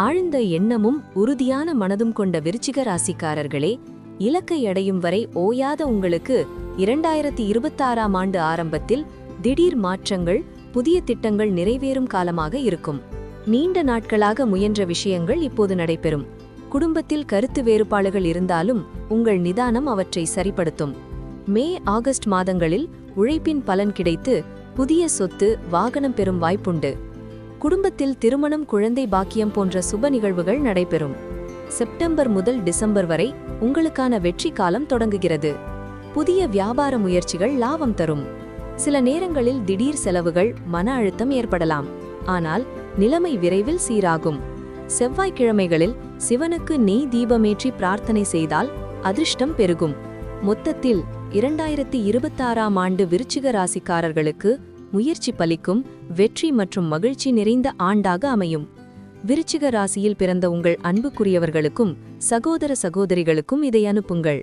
ஆழ்ந்த எண்ணமும் உறுதியான மனதும் கொண்ட விருச்சிக ராசிக்காரர்களே, இலக்கை அடையும் வரை ஓயாத உங்களுக்கு 2026ஆம் ஆண்டு ஆரம்பத்தில் திடீர் மாற்றங்கள், புதிய திட்டங்கள் நிறைவேறும் காலமாக இருக்கும். நீண்ட நாட்களாக முயன்ற விஷயங்கள் இப்போது நடைபெறும். குடும்பத்தில் கருத்து வேறுபாடுகள் இருந்தாலும் உங்கள் நிதானம் அவற்றை சரிப்படுத்தும். மே, ஆகஸ்ட் மாதங்களில் உழைப்பின் பலன் கிடைத்து புதிய சொத்து, வாகனம் பெறும் வாய்ப்புண்டு. குடும்பத்தில் திருமணம், குழந்தை பாக்கியம் போன்ற சுப நிகழ்வுகள் நடைபெறும். செப்டம்பர் முதல் டிசம்பர் வரை உங்களுக்கான வெற்றி காலம் தொடங்குகிறது. புதிய வியாபார முயற்சிகள் லாபம் தரும். சில நேரங்களில் திடீர் செலவுகள், மன அழுத்தம் ஏற்படலாம். ஆனால் நிலைமை விரைவில் சீராகும். செவ்வாய்க்கிழமைகளில் சிவனுக்கு நெய் தீபமேற்றி பிரார்த்தனை செய்தால் அதிர்ஷ்டம் பெருகும். மொத்தத்தில் 2026ஆம் ஆண்டு விருச்சிக ராசிக்காரர்களுக்கு முயற்சி பலிக்கும், வெற்றி மற்றும் மகிழ்ச்சி நிறைந்த ஆண்டாக அமையும். விருச்சிக ராசியில் பிறந்த உங்கள் அன்புக்குரியவர்களுக்கும் சகோதர சகோதரிகளுக்கும் இதை அனுப்புங்கள்.